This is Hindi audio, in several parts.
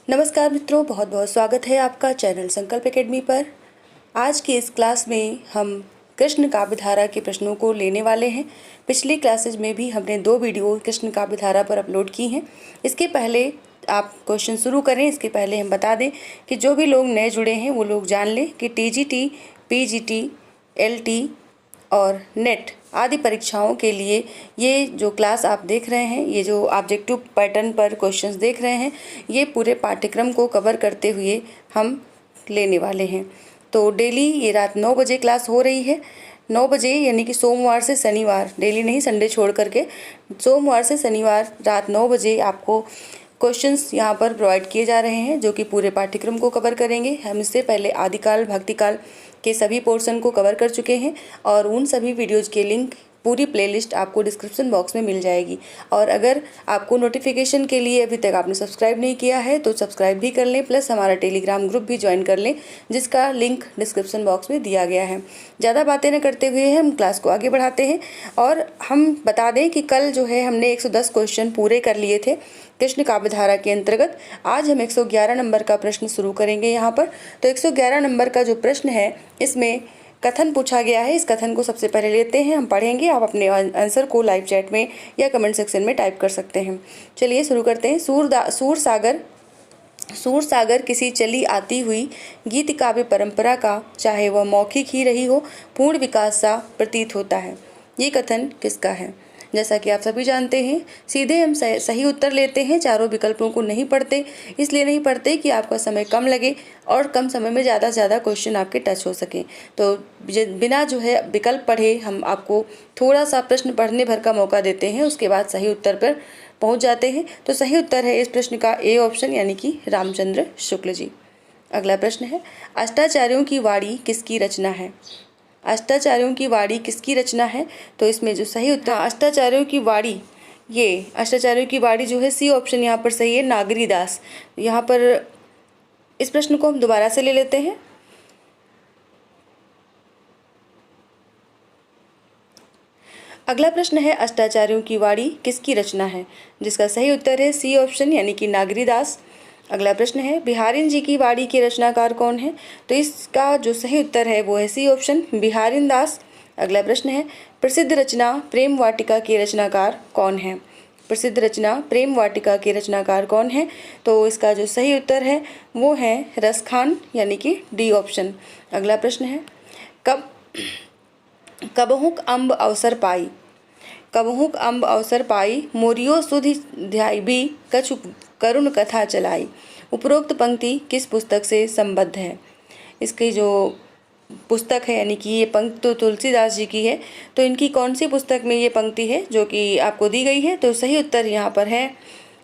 नमस्कार मित्रों, बहुत बहुत स्वागत है आपका चैनल संकल्प एकेडमी पर। आज की इस क्लास में हम कृष्ण काव्यधारा के प्रश्नों को लेने वाले हैं। पिछली क्लासेज में भी हमने 2 वीडियो कृष्ण काव्यधारा पर अपलोड की हैं। इसके पहले आप क्वेश्चन शुरू करें, इसके पहले हम बता दें कि जो भी लोग नए जुड़े हैं वो लोग जान लें कि टीजीटी, पीजीटी, एलटी और नेट आदि परीक्षाओं के लिए ये जो क्लास आप देख रहे हैं, ये जो ऑब्जेक्टिव पैटर्न पर क्वेश्चंस देख रहे हैं, ये पूरे पाठ्यक्रम को कवर करते हुए हम लेने वाले हैं। तो डेली ये रात 9 बजे क्लास हो रही है। 9 बजे यानी कि सोमवार से शनिवार, डेली नहीं, संडे छोड़ करके सोमवार से शनिवार रात 9 बजे आपको क्वेश्चंस यहाँ पर प्रोवाइड किए जा रहे हैं जो कि पूरे पाठ्यक्रम को कवर करेंगे। हम इससे पहले आदिकाल, भक्तिकाल के सभी पोर्शन को कवर कर चुके हैं और उन सभी वीडियोज़ के लिंक, पूरी प्लेलिस्ट आपको डिस्क्रिप्शन बॉक्स में मिल जाएगी। और अगर आपको नोटिफिकेशन के लिए अभी तक आपने सब्सक्राइब नहीं किया है तो सब्सक्राइब भी कर लें, प्लस हमारा टेलीग्राम ग्रुप भी ज्वाइन कर लें जिसका लिंक डिस्क्रिप्शन बॉक्स में दिया गया है। ज़्यादा बातें न करते हुए हम क्लास को आगे बढ़ाते हैं और हम बता दें कि कल जो है हमने 110 क्वेश्चन पूरे कर लिए थे कृष्ण काव्यधारा के अंतर्गत। आज हम 111 नंबर का प्रश्न शुरू करेंगे यहाँ पर। तो 111 नंबर का जो प्रश्न है इसमें कथन पूछा गया है। इस कथन को सबसे पहले लेते हैं, हम पढ़ेंगे। आप अपने आंसर को लाइव चैट में या कमेंट सेक्शन में टाइप कर सकते हैं। चलिए शुरू करते हैं। सूर सागर किसी चली आती हुई गीत काव्य परंपरा का, चाहे वह मौखिक ही रही हो, पूर्ण विकास सा प्रतीत होता है। ये कथन किसका है? जैसा कि आप सभी जानते हैं, सीधे हम सही उत्तर लेते हैं, चारों विकल्पों को नहीं पढ़ते। इसलिए नहीं पढ़ते कि आपका समय कम लगे और कम समय में ज़्यादा से ज़्यादा क्वेश्चन आपके टच हो सकें। तो बिना जो है विकल्प पढ़े हम आपको थोड़ा सा प्रश्न पढ़ने भर का मौका देते हैं, उसके बाद सही उत्तर पर पहुँच जाते हैं। तो सही उत्तर है इस प्रश्न का ए ऑप्शन, यानी कि रामचंद्र शुक्ल जी। अगला प्रश्न है, अष्टाचार्यों की वाणी किसकी रचना है? अष्टाचार्यों की वाणी किसकी रचना है? तो इसमें जो सही उत्तर, अष्टाचार्यों की वाणी, ये अष्टाचार्यों की वाणी जो है सी ऑप्शन यहाँ पर सही है, नागरीदास। यहाँ पर इस प्रश्न को हम दोबारा से ले लेते हैं। अगला प्रश्न है, अष्टाचार्यों की वाणी किसकी रचना है? जिसका सही उत्तर है सी ऑप्शन, यानी कि नागरीदास। अगला प्रश्न है, बिहारिन जी की वाणी के रचनाकार कौन है? तो इसका जो सही उत्तर है वो है सी ऑप्शन, बिहारिन दास। अगला प्रश्न है, प्रसिद्ध रचना प्रेम वाटिका के रचनाकार कौन है? प्रसिद्ध रचना प्रेम वाटिका के रचनाकार कौन है? तो इसका जो सही उत्तर है वो है रसखान, यानी कि डी ऑप्शन। अगला प्रश्न है, कबहुक अम्ब अवसर पाई, कबहुक अम्ब अवसर पाई, मोरियो सुधि ध्यायबी कछु करुण कथा चलाई। उपरोक्त पंक्ति किस पुस्तक से संबद्ध है? इसकी जो पुस्तक है, यानी कि ये पंक्ति तो तुलसीदास जी की है, तो इनकी कौन सी पुस्तक में ये पंक्ति है जो कि आपको दी गई है? तो सही उत्तर यहाँ पर है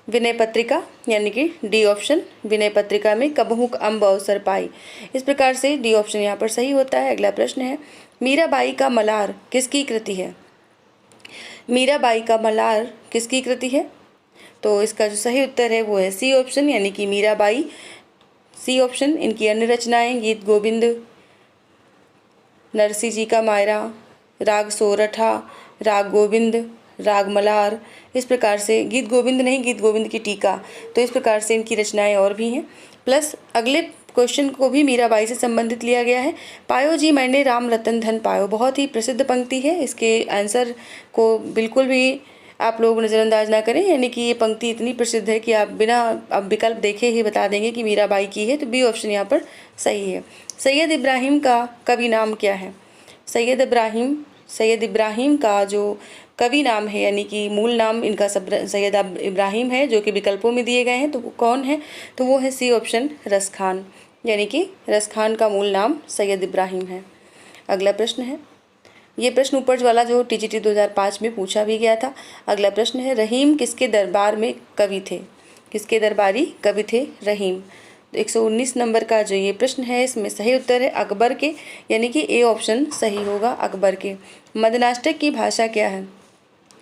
विनय पत्रिका, यानी कि डी ऑप्शन, विनय पत्रिका में कबहुक अम्ब अवसर पाई। इस प्रकार से डी ऑप्शन यहाँ पर सही होता है। अगला प्रश्न है, मीराबाई का मलार किसकी कृति है? मीराबाई का मलार किसकी कृति है? तो इसका जो सही उत्तर है वो है सी ऑप्शन, यानी कि मीराबाई, सी ऑप्शन। इनकी अन्य रचनाएं गीत गोविंद, नरसिंह जी का मायरा, राग सोरठा, राग गोविंद, राग मलार, इस प्रकार से गीत गोविंद नहीं, गीत गोविंद की टीका। तो इस प्रकार से इनकी रचनाएं और भी हैं। प्लस अगले क्वेश्चन को भी मीराबाई से संबंधित लिया गया है। पायो जी मैंने राम रतन धन पायो, बहुत ही प्रसिद्ध पंक्ति है। इसके आंसर को बिल्कुल भी आप लोग नज़रअंदाज ना करें, यानी कि ये पंक्ति इतनी प्रसिद्ध है कि आप बिना अब विकल्प देखे ही बता देंगे कि मीराबाई की है। तो बी ऑप्शन यहाँ पर सही है। सैयद इब्राहिम का कवि नाम क्या है? सैयद इब्राहिम का जो कवि नाम है, यानी कि मूल नाम इनका सैयद इब्राहिम है, जो कि विकल्पों में दिए गए हैं। तो वो कौन है? तो वो है सी ऑप्शन, रसखान, यानी कि रसखान का मूल नाम सैयद इब्राहिम है। अगला प्रश्न है, ये प्रश्न ऊपर वाला जो टीजीटी 2005 में पूछा भी गया था। अगला प्रश्न है, रहीम किसके दरबार में कवि थे? किसके दरबारी कवि थे रहीम? 119 नंबर का जो ये प्रश्न है इसमें सही उत्तर है अकबर के, यानी कि ए ऑप्शन सही होगा, अकबर के। मदनाष्टक की भाषा क्या है?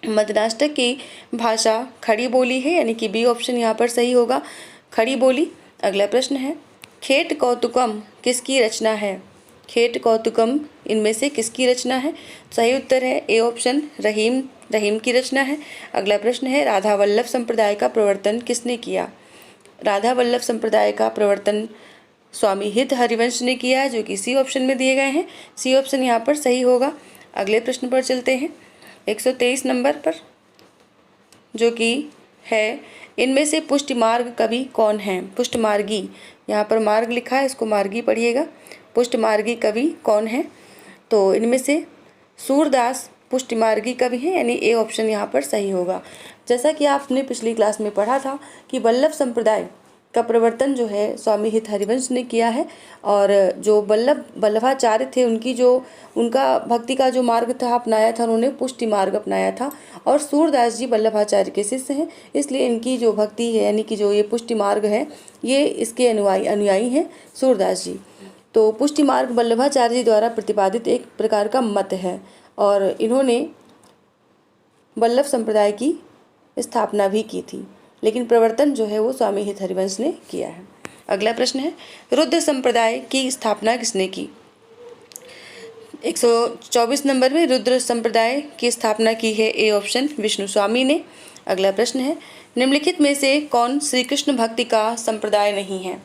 मदनाष्टक की भाषा खड़ी बोली है, यानी कि बी ऑप्शन यहाँ पर सही होगा, खड़ी बोली। अगला प्रश्न है, खेट कौतुकम किसकी रचना है? खेट कौतुकम इनमें से किसकी रचना है? सही उत्तर है ए ऑप्शन, रहीम की रचना है। अगला प्रश्न है, राधा वल्लभ संप्रदाय का प्रवर्तन किसने किया? राधा वल्लभ संप्रदाय का प्रवर्तन स्वामी हित हरिवंश ने किया है, जो कि सी ऑप्शन में दिए गए हैं। सी ऑप्शन यहाँ पर सही होगा। अगले प्रश्न पर चलते हैं 123 नंबर पर, जो कि है इनमें से पुष्टि मार्ग कवि कौन है। पुष्टमार्गी, यहाँ पर मार्ग लिखा है, इसको मार्गी पढ़िएगा। पुष्टमार्गी कवि कौन है, तो इनमें से सूरदास पुष्टिमार्गी कवि है, यानी ए ऑप्शन यहाँ पर सही होगा। जैसा कि आपने पिछली क्लास में पढ़ा था कि वल्लभ संप्रदाय का प्रवर्तन जो है स्वामी हित हरिवंश ने किया है, और जो वल्लभाचार्य थे उनका भक्ति का जो मार्ग था अपनाया था, उन्होंने पुष्टि मार्ग अपनाया था। और सूरदास जी वल्लभाचार्य के शिष्य हैं, इसलिए इनकी जो भक्ति है यानी कि जो ये पुष्टि मार्ग है, ये इसके अनुयायी हैं सूरदास जी। तो पुष्टि मार्ग वल्लभाचार्य जी द्वारा प्रतिपादित एक प्रकार का मत है, और इन्होंने वल्लभ संप्रदाय की स्थापना भी की थी, लेकिन प्रवर्तन जो है वो स्वामी हित हरिवंश ने किया है। अगला प्रश्न है, रुद्र संप्रदाय की स्थापना किसने की। 124 नंबर में रुद्र संप्रदाय की स्थापना की है ए ऑप्शन विष्णु स्वामी ने। अगला प्रश्न है, निम्नलिखित में से कौन श्री कृष्ण भक्ति का संप्रदाय नहीं है।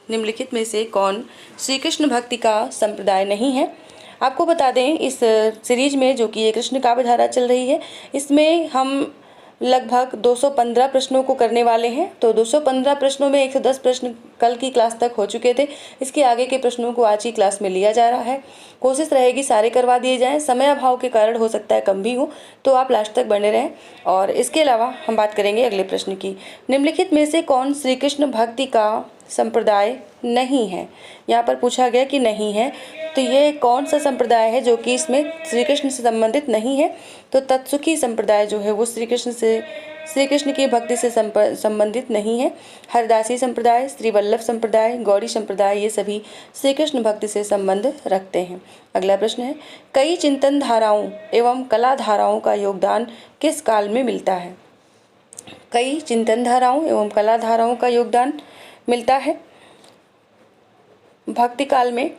निम्नलिखित में से कौन श्री कृष्ण भक्ति का संप्रदाय नहीं है। आपको बता दें, इस सीरीज में जो कि ये कृष्ण काव्य धारा चल रही है, इसमें हम लगभग 215 प्रश्नों को करने वाले हैं। तो 215 प्रश्नों में 110 प्रश्न कल की क्लास तक हो चुके थे। इसके आगे के प्रश्नों को आज की क्लास में लिया जा रहा है। कोशिश रहेगी सारे करवा दिए जाएं। समय अभाव के कारण हो सकता है कम भी हो, तो आप लास्ट तक बने रहें। और इसके अलावा हम बात करेंगे अगले प्रश्न की, निम्नलिखित में से कौन श्री कृष्ण भक्ति का संप्रदाय नहीं है। यहाँ पर पूछा गया कि नहीं है, तो ये कौन सा संप्रदाय है जो कि इसमें श्री कृष्ण से संबंधित नहीं है। तो तत्सुखी संप्रदाय जो है वो श्री कृष्ण की भक्ति से संबंधित नहीं है। हरदासी संप्रदाय, श्री वल्लभ संप्रदाय, गौड़ी संप्रदाय, ये सभी श्री कृष्ण भक्ति से संबंध रखते हैं। अगला प्रश्न है, कई चिंतन धाराओं एवं कला धाराओं का योगदान किस काल में मिलता है। कई चिंतन धाराओं एवं कला धाराओं का योगदान मिलता है भक्ति काल में।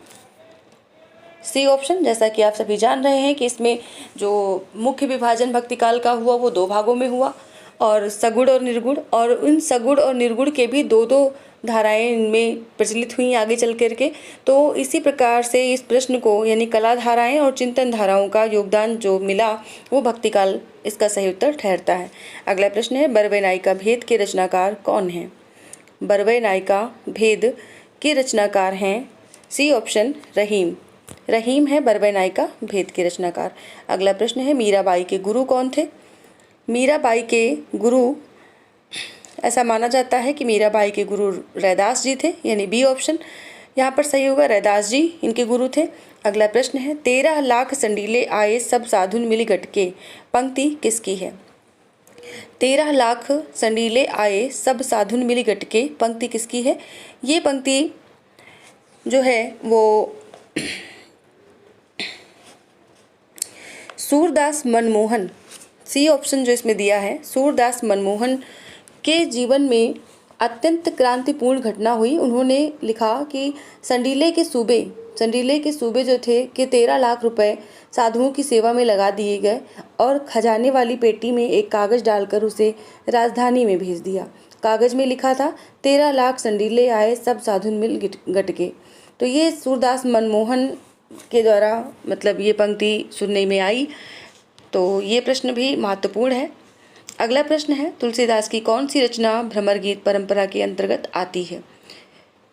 सी ऑप्शन, जैसा कि आप सभी जान रहे हैं कि इसमें जो मुख्य विभाजन भक्ति काल का हुआ वो 2 भागों में हुआ, और सगुण और निर्गुण, और उन सगुण और निर्गुण के भी 2-2 धाराएं इनमें प्रचलित हुई आगे चल करके। तो इसी प्रकार से इस प्रश्न को यानी कला धाराएं और चिंतन धाराओं का योगदान जो मिला वो भक्ति काल इसका सही उत्तर ठहरता है। अगला प्रश्न है, बरवे नायिका भेद के रचनाकार कौन है। बरवे नायिका भेद के रचनाकार हैं सी ऑप्शन रहीम है बरवे नायिका भेद के रचनाकार। अगला प्रश्न है, मीराबाई के गुरु कौन थे। मीराबाई के गुरु, ऐसा माना जाता है कि मीराबाई के गुरु रैदास जी थे, यानी बी ऑप्शन यहाँ पर सही होगा, रैदास जी इनके गुरु थे। अगला प्रश्न है, 13 लाख संडीले आए सब साधुन मिली गटके, पंक्ति किसकी है। 13 लाख संडीले आए सब साधुन मिली गटके, पंक्ति किसकी है। ये पंक्ति जो है वो सूरदास मनमोहन, सी ऑप्शन जो इसमें दिया है, सूरदास मनमोहन के जीवन में अत्यंत क्रांतिपूर्ण घटना हुई। उन्होंने लिखा कि संडीले के सूबे जो थे कि 13 लाख रुपए साधुओं की सेवा में लगा दिए गए, और खजाने वाली पेटी में एक कागज़ डालकर उसे राजधानी में भेज दिया। कागज़ में लिखा था 13 लाख संडीले आए सब साधुन मिल गटके। तो ये सूरदास मनमोहन के द्वारा मतलब ये पंक्ति सुनने में आई। तो ये प्रश्न भी महत्वपूर्ण है। अगला प्रश्न है, तुलसीदास की कौन सी रचना भ्रमर गीत परंपरा के अंतर्गत आती है।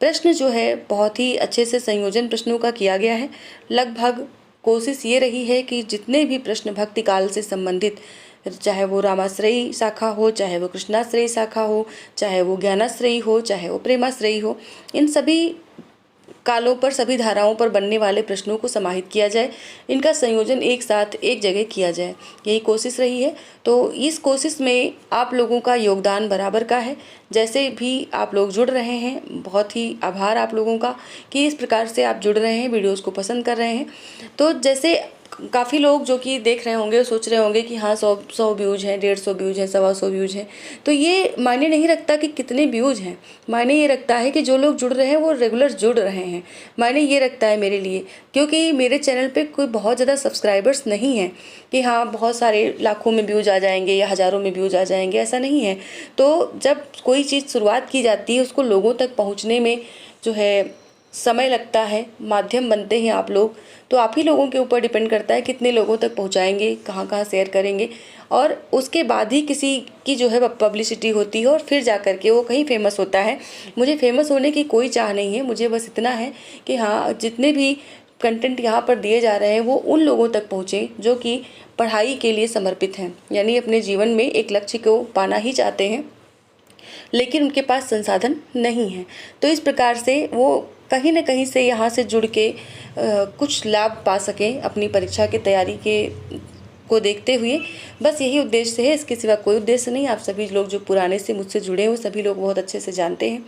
प्रश्न जो है बहुत ही अच्छे से संयोजन प्रश्नों का किया गया है। लगभग कोशिश ये रही है कि जितने भी प्रश्न भक्ति काल से संबंधित, चाहे वो रामाश्रयी शाखा हो, चाहे वो कृष्णाश्रयी शाखा हो, चाहे वो ज्ञानाश्रयी हो, चाहे वो प्रेमाश्रयी हो, इन सभी कालों पर सभी धाराओं पर बनने वाले प्रश्नों को समाहित किया जाए, इनका संयोजन एक साथ एक जगह किया जाए, यही कोशिश रही है। तो इस कोशिश में आप लोगों का योगदान बराबर का है। जैसे भी आप लोग जुड़ रहे हैं, बहुत ही आभार आप लोगों का कि इस प्रकार से आप जुड़ रहे हैं, वीडियोस को पसंद कर रहे हैं। तो जैसे काफ़ी लोग जो कि देख रहे होंगे सोच रहे होंगे कि हाँ 100 व्यूज़ हैं, 150 व्यूज़ हैं, 125 व्यूज़ हैं। तो ये मायने नहीं रखता कि कितने व्यूज़ हैं, मायने ये रखता है कि जो लोग जुड़ रहे हैं वो रेगुलर जुड़ रहे हैं। मायने ये रखता है मेरे लिए, क्योंकि मेरे चैनल पे कोई बहुत ज़्यादा सब्सक्राइबर्स नहीं हैं कि हाँ बहुत सारे लाखों में व्यूज़ आ जाएंगे या हज़ारों में व्यूज़ आ जाएंगे, ऐसा नहीं है। तो जब कोई चीज़ शुरुआत की जाती है उसको लोगों तक पहुँचने में जो है समय लगता है, माध्यम बनते हैं आप लोग। तो आप ही लोगों के ऊपर डिपेंड करता है कितने लोगों तक पहुंचाएंगे, कहाँ कहाँ शेयर करेंगे, और उसके बाद ही किसी की जो है पब्लिसिटी होती है और फिर जा कर के वो कहीं फेमस होता है। मुझे फेमस होने की कोई चाह नहीं है, मुझे बस इतना है कि हाँ जितने भी कंटेंट यहाँ पर दिए जा रहे हैं वो उन लोगों तक पहुँचे जो कि पढ़ाई के लिए समर्पित हैं, यानी अपने जीवन में एक लक्ष्य को पाना ही चाहते हैं लेकिन उनके पास संसाधन नहीं है। तो इस प्रकार से वो कहीं न कहीं से यहाँ से जुड़ के कुछ लाभ पा सकें अपनी परीक्षा की तैयारी को देखते हुए। बस यही उद्देश्य है, इसके सिवा कोई उद्देश्य नहीं। आप सभी लोग जो पुराने से मुझसे जुड़े हैं वो सभी लोग बहुत अच्छे से जानते हैं।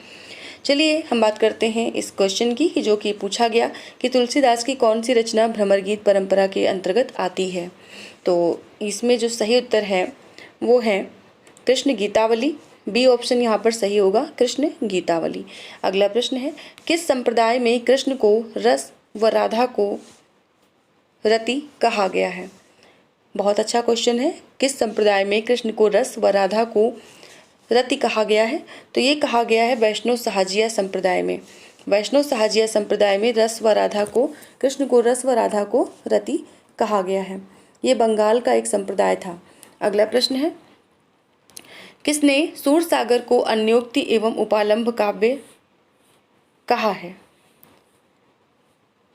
चलिए हम बात करते हैं इस क्वेश्चन की कि जो कि पूछा गया कि तुलसीदास की कौन सी रचना भ्रमर गीत परंपरा के अंतर्गत आती है। तो इसमें जो सही उत्तर है वो है कृष्ण गीतावली। बी ऑप्शन यहाँ पर सही होगा, कृष्ण गीतावली। अगला प्रश्न है, किस संप्रदाय में कृष्ण को रस व राधा को रति कहा गया है। बहुत अच्छा क्वेश्चन है। किस संप्रदाय में कृष्ण को रस व राधा को रति कहा गया है। तो ये कहा गया है वैष्णव सहाजिया संप्रदाय में। वैष्णव सहाजिया संप्रदाय में रस व राधा को, कृष्ण को रस व राधा को रति कहा गया है। ये बंगाल का एक संप्रदाय था। अगला प्रश्न है, किसने सूरसागर को अन्योक्ति एवं उपालंभ काव्य कहा है।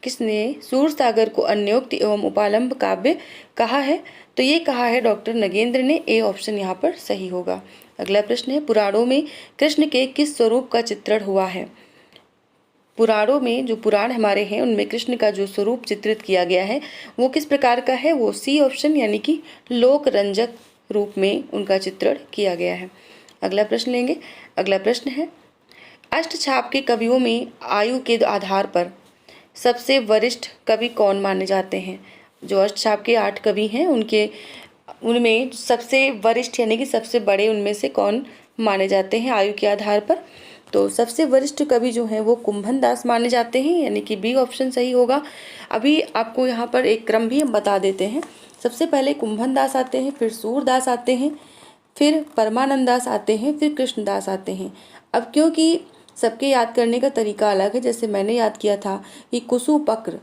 किसने सूरसागर को अन्योक्ति एवं उपालंभ काव्य कहा है। तो ये कहा है डॉक्टर नगेंद्र ने। ए ऑप्शन यहाँ पर सही होगा। अगला प्रश्न है, पुराणों में कृष्ण के किस स्वरूप का चित्रण हुआ है। पुराणों में जो पुराण हमारे हैं उनमें कृष्ण का जो स्वरूप चित्रित किया गया है वो किस प्रकार का है। वो सी ऑप्शन यानी कि लोक रंजक रूप में उनका चित्रण किया गया है। अगला प्रश्न लेंगे। अगला प्रश्न है, अष्टछाप के कवियों में आयु के आधार पर सबसे वरिष्ठ कवि कौन माने जाते हैं। जो अष्टछाप के 8 कवि हैं उनमें सबसे वरिष्ठ यानी कि सबसे बड़े उनमें से कौन माने जाते हैं आयु के आधार पर। तो सबसे वरिष्ठ कवि जो हैं वो कुंभन दास माने जाते हैं, यानी कि बी ऑप्शन सही होगा। अभी आपको यहाँ पर एक क्रम भी हम बता देते हैं। सबसे पहले कुंभन दास आते हैं, फिर सूरदास आते हैं, फिर परमानंद दास आते हैं, फिर कृष्णदास आते हैं। अब क्योंकि सबके याद करने का तरीका अलग है, जैसे मैंने याद किया था कि कुसुपक्र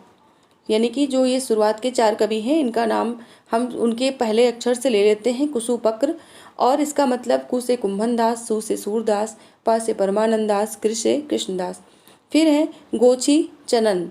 यानी कि जो ये शुरुआत के 4 कवि हैं इनका नाम हम उनके पहले अक्षर से ले लेते हैं कुसुपक्र, और इसका मतलब कु से कुंभन दास, सु से सूरदास, प से परमानंद दास, कृ से कृष्णदास। फिर है गोची चनन।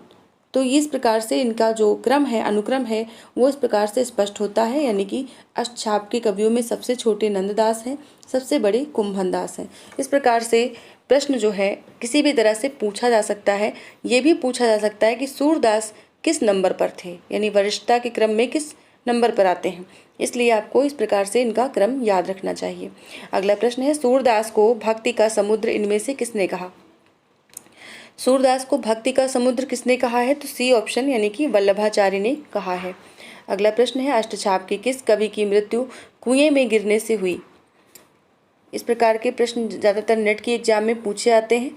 तो इस प्रकार से इनका जो क्रम है, अनुक्रम है, वो इस प्रकार से स्पष्ट होता है, यानी कि अष्टछाप के कवियों में सबसे छोटे नंददास हैं, सबसे बड़े कुंभन दास हैं। इस प्रकार से प्रश्न जो है किसी भी तरह से पूछा जा सकता है। ये भी पूछा जा सकता है कि सूरदास किस नंबर पर थे, यानी वरिष्ठता के क्रम में किस नंबर पर आते हैं। इसलिए आपको इस प्रकार से इनका क्रम याद रखना चाहिए। अगला प्रश्न है, सूरदास को भक्ति का समुद्र इनमें से किसने कहा। सूरदास को भक्ति का समुद्र किसने कहा है। तो सी ऑप्शन यानी कि वल्लभाचार्य ने कहा है। अगला प्रश्न है, अष्टछाप के किस कवि की मृत्यु कुएं में गिरने से हुई। इस प्रकार के प्रश्न ज़्यादातर नेट की एग्जाम में पूछे आते हैं,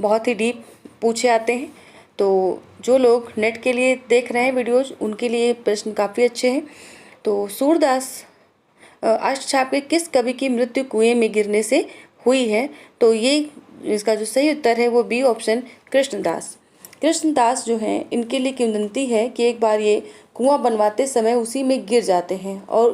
बहुत ही डीप पूछे आते हैं। तो जो लोग नेट के लिए देख रहे हैं वीडियोज उनके लिए प्रश्न काफ़ी अच्छे हैं। तो सूरदास अष्टछाप के किस कवि की मृत्यु कुएं में गिरने से हुई है। तो ये इसका जो सही उत्तर है वो बी ऑप्शन कृष्णदास। कृष्णदास जो हैं इनके लिए किंवदंती है कि एक बार ये कुआं बनवाते समय उसी में गिर जाते हैं और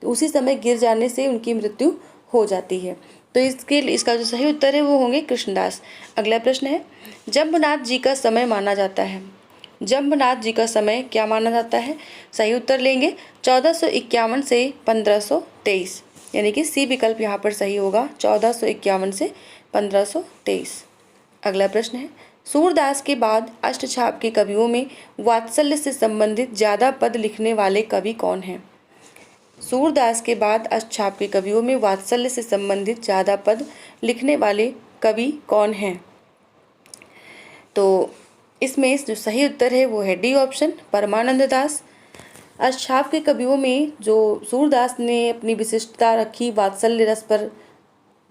उसी समय गिर जाने से उनकी मृत्यु हो जाती है। तो इसका जो सही उत्तर है वो होंगे कृष्णदास। अगला प्रश्न है, जंबनाथ जी का समय माना जाता है। जंबनाथ जी का समय क्या माना जाता है। सही उत्तर लेंगे 1451 से 1523, यानी कि सी विकल्प यहाँ पर सही होगा, 1451 से 1523। अगला प्रश्न है, सूरदास के बाद अष्टछाप के कवियों में वात्सल्य से संबंधित ज्यादा पद लिखने वाले कवि कौन हैं। सूरदास के बाद अष्टछाप के कवियों में वात्सल्य से संबंधित ज्यादा पद लिखने वाले कवि कौन हैं। तो इसमें जो सही उत्तर है वो है डी ऑप्शन परमानंद दास। अष्टछाप के कवियों में जो सूरदास ने अपनी विशिष्टता रखी वात्सल्य रस पर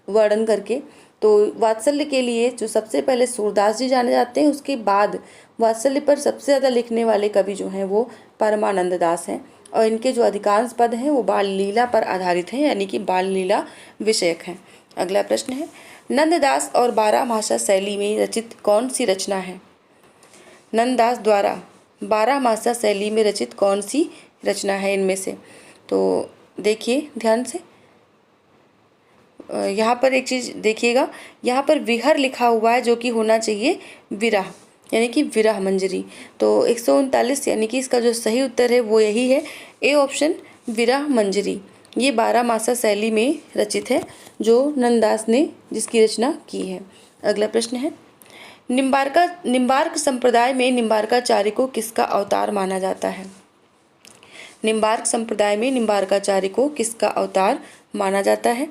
वर्णन करके, तो वात्सल्य के लिए जो सबसे पहले सूरदास जी जाने जाते हैं, उसके बाद वात्सल्य पर सबसे ज़्यादा लिखने वाले कवि जो हैं वो परमानंद दास हैं, और इनके जो अधिकांश पद हैं वो बाल लीला पर आधारित हैं, यानी कि बाल लीला विषयक हैं। अगला प्रश्न है, नंददास और बारहमासा शैली में रचित कौन सी रचना है? नंददास द्वारा बारहमासा शैली में रचित कौन सी रचना है इनमें से? तो देखिए ध्यान से, यहाँ पर एक चीज़ देखिएगा, यहाँ पर विहर लिखा हुआ है जो कि होना चाहिए विरह, यानी कि विरह मंजरी। तो 139 यानी कि इसका जो सही उत्तर है वो यही है, ए ऑप्शन विरह मंजरी। ये बारहमासा शैली में रचित है जो नंददास ने जिसकी रचना की है। अगला प्रश्न है, निम्बार्क संप्रदाय में निम्बार्काचार्य को किसका अवतार माना जाता है? निम्बार्क संप्रदाय में निम्बार्काचार्य को किसका अवतार माना जाता है?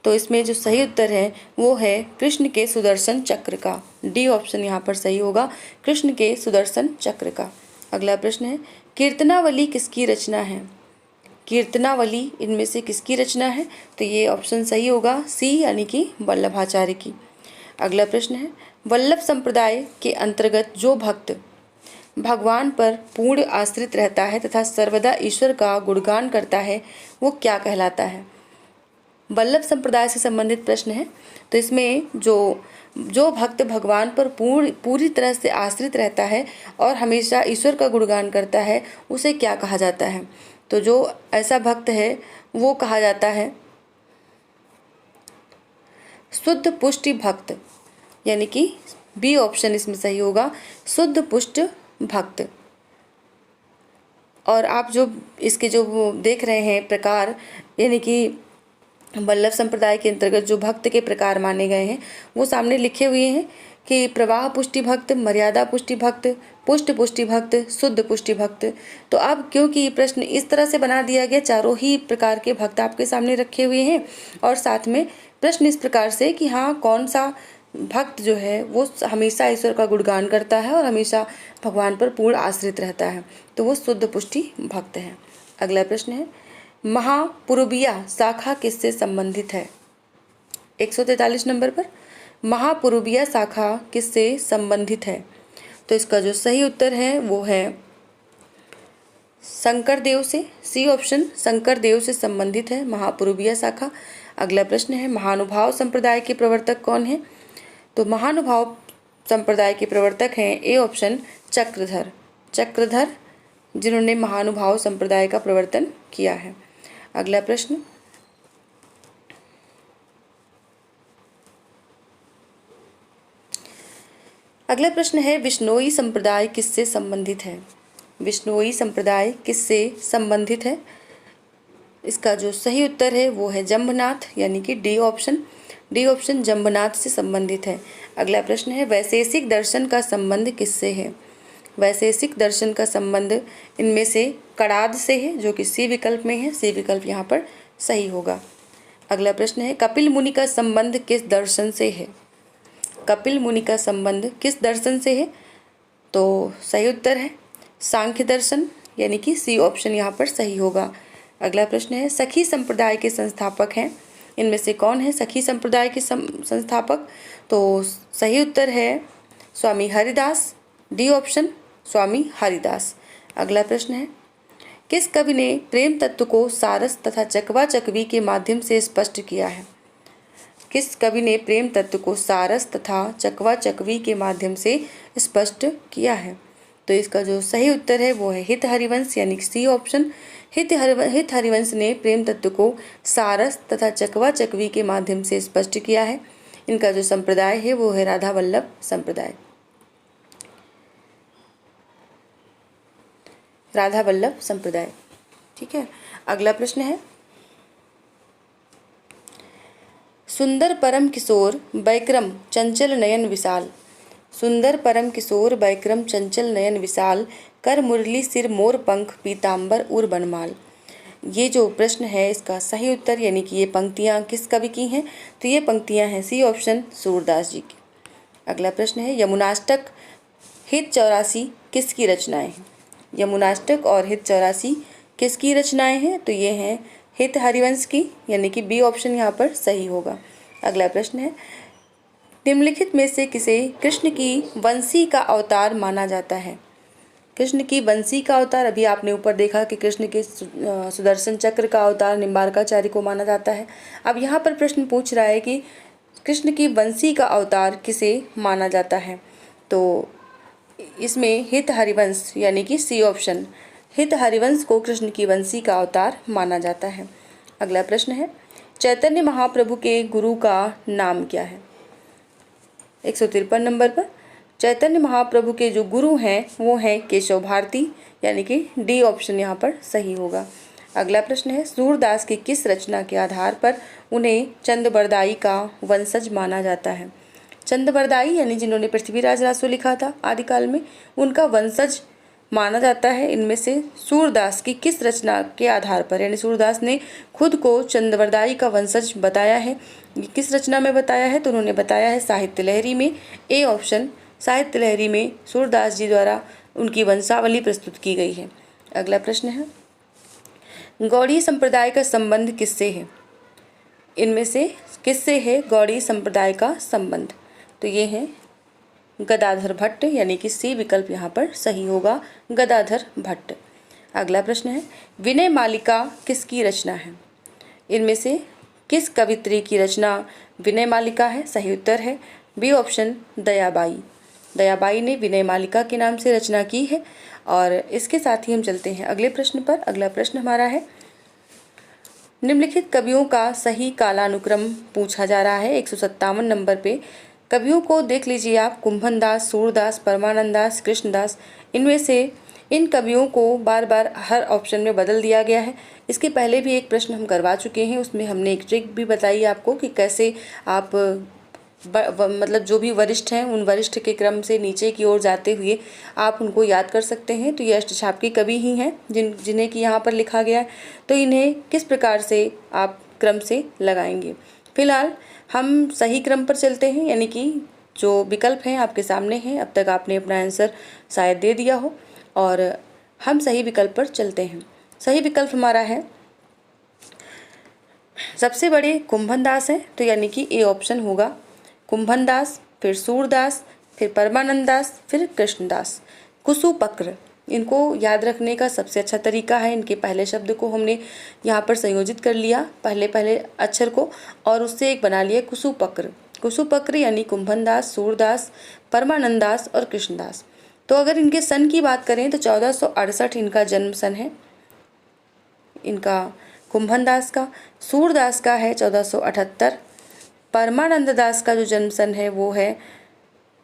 तो इसमें जो सही उत्तर है वो है कृष्ण के सुदर्शन चक्र का। डी ऑप्शन यहाँ पर सही होगा, कृष्ण के सुदर्शन चक्र का। अगला प्रश्न है, कीर्तनावली किसकी रचना है? कीर्तनावली इनमें से किसकी रचना है? तो ये ऑप्शन सही होगा, सी यानी कि वल्लभाचार्य की। अगला प्रश्न है, वल्लभ संप्रदाय के अंतर्गत जो भक्त भगवान पर पूर्ण आश्रित रहता है तथा सर्वदा ईश्वर का गुणगान करता है वो क्या कहलाता है? वल्लभ संप्रदाय से संबंधित प्रश्न है। तो इसमें जो भक्त भगवान पर पूरी तरह से आश्रित रहता है और हमेशा ईश्वर का गुणगान करता है उसे क्या कहा जाता है? तो जो ऐसा भक्त है वो कहा जाता है शुद्ध पुष्टि भक्त, यानी कि बी ऑप्शन इसमें सही होगा, शुद्ध पुष्ट भक्त। और आप जो इसके जो देख रहे हैं प्रकार, यानी कि वल्लभ संप्रदाय के अंतर्गत जो भक्त के प्रकार माने गए हैं वो सामने लिखे हुए हैं कि प्रवाह पुष्टि भक्त, मर्यादा पुष्टि भक्त, पुष्ट पुष्टि भक्त, शुद्ध पुष्टि भक्त। तो अब क्योंकि प्रश्न इस तरह से बना दिया गया, चारों ही प्रकार के भक्त आपके सामने रखे हुए हैं और साथ में प्रश्न इस प्रकार से कि हाँ कौन सा भक्त जो है वो हमेशा ईश्वर का गुणगान करता है और हमेशा भगवान पर पूर्ण आश्रित रहता है, तो वो शुद्ध पुष्टि भक्त है। अगला प्रश्न है, महापुरुबिया शाखा किससे संबंधित है? 143 नंबर पर महापुरुबिया शाखा किससे संबंधित है? तो इसका जो सही उत्तर है वो है शंकर देव से, सी ऑप्शन शंकर देव से संबंधित है महापुरुबिया शाखा। अगला प्रश्न है, महानुभाव संप्रदाय के प्रवर्तक कौन है? तो महानुभाव संप्रदाय के प्रवर्तक हैं ए ऑप्शन चक्रधर, जिन्होंने महानुभाव संप्रदाय का प्रवर्तन किया है। अगला प्रश्न, है विश्नोई संप्रदाय किससे संबंधित है? विश्नोई संप्रदाय किससे संबंधित है? इसका जो सही उत्तर है वो है जंबनाथ, यानी कि डी ऑप्शन जंबनाथ से संबंधित है। अगला प्रश्न है, वैशेषिक दर्शन का संबंध किससे है? वैशेषिक दर्शन का संबंध इनमें से कणाद से है, जो कि सी विकल्प में है, सी विकल्प यहाँ पर सही होगा। अगला प्रश्न है, कपिल मुनि का संबंध किस दर्शन से है? कपिल मुनि का संबंध किस दर्शन से है? तो सही उत्तर है सांख्य दर्शन, यानी कि सी ऑप्शन यहाँ पर सही होगा। अगला प्रश्न है, सखी संप्रदाय के संस्थापक हैं, इनमें से कौन है सखी संप्रदाय के संस्थापक? तो सही उत्तर है स्वामी हरिदास, डी ऑप्शन स्वामी हरिदास। अगला प्रश्न है, किस कवि ने प्रेम तत्व को सारस तथा चकवा चकवी के माध्यम से स्पष्ट किया है? किस कवि ने प्रेम तत्व को सारस तथा चकवा चकवी के माध्यम से स्पष्ट किया है? तो इसका जो सही उत्तर है वो है हित हरिवंश, यानी सी ऑप्शन हित हरिवंश ने प्रेम तत्व को सारस तथा चकवा चकवी के माध्यम से स्पष्ट किया है। इनका जो संप्रदाय है वो है राधा वल्लभ संप्रदाय, राधा वल्लभ संप्रदाय। ठीक है, अगला प्रश्न है, सुंदर परम किशोर बैक्रम चंचल नयन विशाल, सुंदर परम किशोर बैक्रम चंचल नयन विशाल, कर मुरली सिर मोर पंख पीताम्बर उर बनमाल। ये जो प्रश्न है इसका सही उत्तर, यानी कि ये पंक्तियाँ किस कवि की हैं? तो ये पंक्तियाँ हैं सी ऑप्शन सूरदास जी की। अगला प्रश्न है, यमुनाष्टक हित 84 किसकी रचनाएं हैं? यमुनाष्टक और हित 84 किसकी रचनाएं हैं? तो ये हैं हित हरिवंश की, यानी कि बी ऑप्शन यहाँ पर सही होगा। अगला प्रश्न है, निम्नलिखित में से किसे कृष्ण की बंसी का अवतार माना जाता है? कृष्ण की बंसी का अवतार, अभी आपने ऊपर देखा कि कृष्ण के सुदर्शन चक्र का अवतार निम्बार्काचार्य को माना जाता है। अब यहाँ पर प्रश्न पूछ रहा है कि कृष्ण की बंसी का अवतार किसे माना जाता है? तो इसमें हित हरिवंश यानी कि सी ऑप्शन, हित हरिवंश को कृष्ण की बंसी का अवतार माना जाता है। अगला प्रश्न है, चैतन्य महाप्रभु के गुरु का नाम क्या है? 153 नंबर पर चैतन्य महाप्रभु के जो गुरु हैं वो हैं केशव भारती, यानी कि डी ऑप्शन यहाँ पर सही होगा। अगला प्रश्न है, सूरदास की किस रचना के आधार पर उन्हें चंदबरदाई का वंशज माना जाता है? चंदबरदाई यानी जिन्होंने पृथ्वीराज रासो लिखा था आदिकाल में, उनका वंशज माना जाता है। इनमें से सूरदास की किस रचना के आधार पर, यानी सूरदास ने खुद को चंदबरदाई का वंशज बताया है, किस रचना में बताया है? तो उन्होंने बताया है साहित्य लहरी में, ए ऑप्शन साहित्य लहरी में सूरदास जी द्वारा उनकी वंशावली प्रस्तुत की गई है। अगला प्रश्न है, गौड़ीय संप्रदाय का संबंध किससे है? इनमें से किससे है गौड़ीय संप्रदाय का संबंध? तो ये है गदाधर भट्ट, यानी कि सी विकल्प यहाँ पर सही होगा, गदाधर भट्ट। अगला प्रश्न है, विनय मालिका किसकी रचना है? इनमें से किस कवित्री की रचना विनय मालिका है? सही उत्तर है बी ऑप्शन दयाबाई। दयाबाई ने विनय मालिका के नाम से रचना की है। और इसके साथ ही हम चलते हैं अगले प्रश्न पर। अगला प्रश्न हमारा है, निम्नलिखित कवियों का सही कालानुक्रम पूछा जा रहा है 157 नंबर पे। कवियों को देख लीजिए आप, कुंभन दास, सूरदास, परमानंद दास, कृष्णदास, इनमें से इन कवियों को बार बार हर ऑप्शन में बदल दिया गया है। इसके पहले भी एक प्रश्न हम करवा चुके हैं, उसमें हमने एक ट्रिक भी बताई आपको कि कैसे आप मतलब जो भी वरिष्ठ हैं उन वरिष्ठ के क्रम से नीचे की ओर जाते हुए आप उनको याद कर सकते हैं। तो ये अष्टछाप के कवि ही हैं जिन्हें कि यहाँ पर लिखा गया है। तो इन्हें किस प्रकार से आप क्रम से लगाएंगे? फिलहाल हम सही क्रम पर चलते हैं, यानी कि जो विकल्प हैं आपके सामने हैं। अब तक आपने अपना आंसर शायद दे दिया हो और हम सही विकल्प पर चलते हैं। सही विकल्प हमारा है, सबसे बड़े कुंभन दास हैं, तो यानी कि ए ऑप्शन होगा। कुंभन दास, फिर सूरदास, फिर परमानंद दास, फिर कृष्णदास। कुसुपक्र, इनको याद रखने का सबसे अच्छा तरीका है, इनके पहले शब्द को हमने यहाँ पर संयोजित कर लिया, पहले अक्षर को, और उससे एक बना लिया कुसुपक्र। कुसुपक्र यानी कुंभन दास, सूरदास, परमानंद दास और कृष्णदास। तो अगर इनके सन की बात करें तो 1468 इनका जन्म सन है, इनका कुंभन दास का। सूरदास का है 1478। परमानंद दास का जो जन्म सन है वो है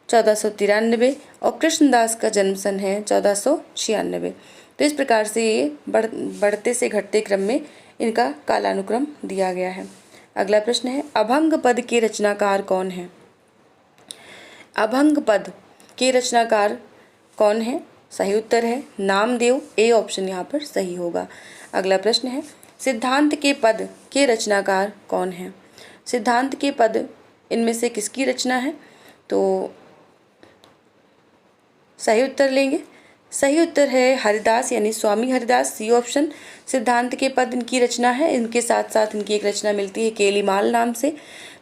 1493 और कृष्णदास का जन्म सन है 1496। तो इस प्रकार से ये बढ़ते से घटते क्रम में इनका कालानुक्रम दिया गया है। अगला प्रश्न है, अभंग पद के रचनाकार कौन है? अभंग पद के रचनाकार कौन है? सही उत्तर है नामदेव, ए ऑप्शन यहाँ पर सही होगा। अगला प्रश्न है, सिद्धांत के पद के रचनाकार कौन है? सिद्धांत के पद इनमें से किसकी रचना है? तो सही उत्तर लेंगे, सही उत्तर है हरिदास यानी स्वामी हरिदास, सी ऑप्शन। सिद्धांत के पद इनकी रचना है। इनके साथ साथ इनकी एक रचना मिलती है केलीमाल नाम से,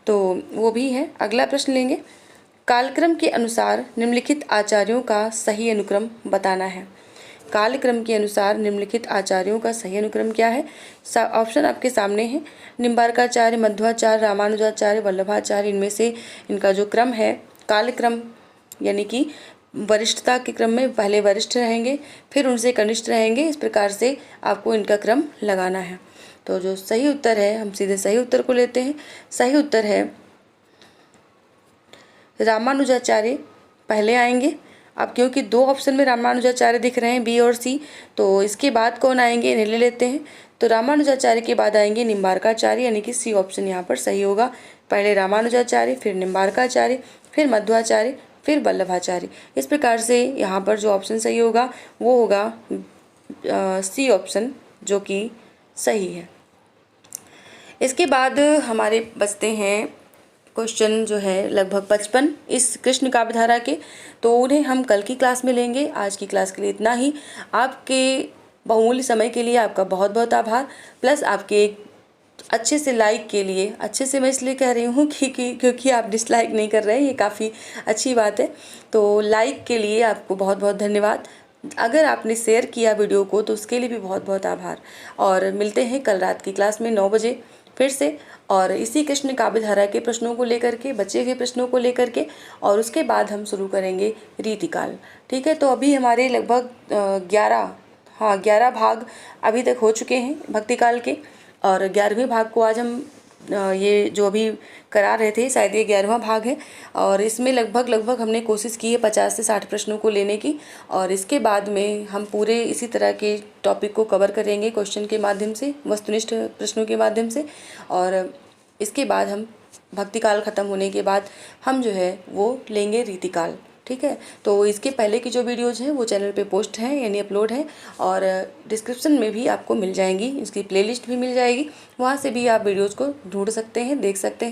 तो वो भी है। अगला प्रश्न लेंगे, कालक्रम के अनुसार निम्नलिखित आचार्यों का सही अनुक्रम बताना है। कालक्रम के अनुसार निम्नलिखित आचार्यों का सही अनुक्रम क्या है? ऑप्शन आपके सामने है, निम्बार्काचार्य, मध्वाचार्य, रामानुजाचार्य, वल्लभाचार्य। इनमें से इनका जो क्रम है कालक्रम, यानी कि वरिष्ठता के क्रम में पहले वरिष्ठ रहेंगे, फिर उनसे कनिष्ठ रहेंगे, इस प्रकार से आपको इनका क्रम लगाना है। तो जो सही उत्तर है, हम सीधे सही उत्तर को लेते हैं। सही उत्तर है रामानुजाचार्य पहले आएंगे। अब क्योंकि दो ऑप्शन में रामानुजाचार्य दिख रहे हैं, बी और सी, तो इसके बाद कौन आएंगे इन्हें ले लेते हैं। तो रामानुजाचार्य के बाद आएंगे निम्बार्काचार्य, यानी कि सी ऑप्शन यहाँ पर सही होगा। पहले रामानुजाचार्य, फिर निम्बार्काचार्य, फिर मध्वाचार्य, फिर वल्लभाचार्य। इस प्रकार से यहाँ पर जो ऑप्शन सही होगा वो होगा सी ऑप्शन, जो कि सही है। इसके बाद हमारे बचते हैं क्वेश्चन जो है लगभग 55 इस कृष्ण काव्यधारा के, तो उन्हें हम कल की क्लास में लेंगे। आज की क्लास के लिए इतना ही। आपके बहुमूल्य समय के लिए आपका बहुत बहुत आभार। प्लस आपके एक अच्छे से लाइक के लिए, अच्छे से मैं इसलिए कह रही हूँ क्योंकि आप डिसलाइक नहीं कर रहे हैं, ये काफ़ी अच्छी बात है। तो लाइक के लिए आपको बहुत बहुत धन्यवाद। अगर आपने शेयर किया वीडियो को तो उसके लिए भी बहुत बहुत आभार। और मिलते हैं कल रात की क्लास में 9 बजे फिर से, और इसी कृष्ण काव्यधारा के प्रश्नों को लेकर के, बच्चे के प्रश्नों को लेकर के, और उसके बाद हम शुरू करेंगे रीतिकाल। ठीक है, तो अभी हमारे लगभग 11 भाग अभी तक हो चुके हैं भक्तिकाल के, और 11वें भाग को आज हम ये जो अभी करा रहे थे शायद ये 11वां भाग है। और इसमें लगभग हमने कोशिश की है 50 से 60 प्रश्नों को लेने की, और इसके बाद में हम पूरे इसी तरह के टॉपिक को कवर करेंगे क्वेश्चन के माध्यम से, वस्तुनिष्ठ प्रश्नों के माध्यम से। और इसके बाद हम भक्तिकाल ख़त्म होने के बाद हम जो है वो लेंगे रीतिकाल। ठीक है, तो इसके पहले की जो वीडियोज़ हैं वो चैनल पे पोस्ट हैं यानी अपलोड हैं, और डिस्क्रिप्शन में भी आपको मिल जाएंगी, इसकी प्लेलिस्ट भी मिल जाएगी, वहाँ से भी आप वीडियोज़ को ढूंढ सकते हैं, देख सकते हैं।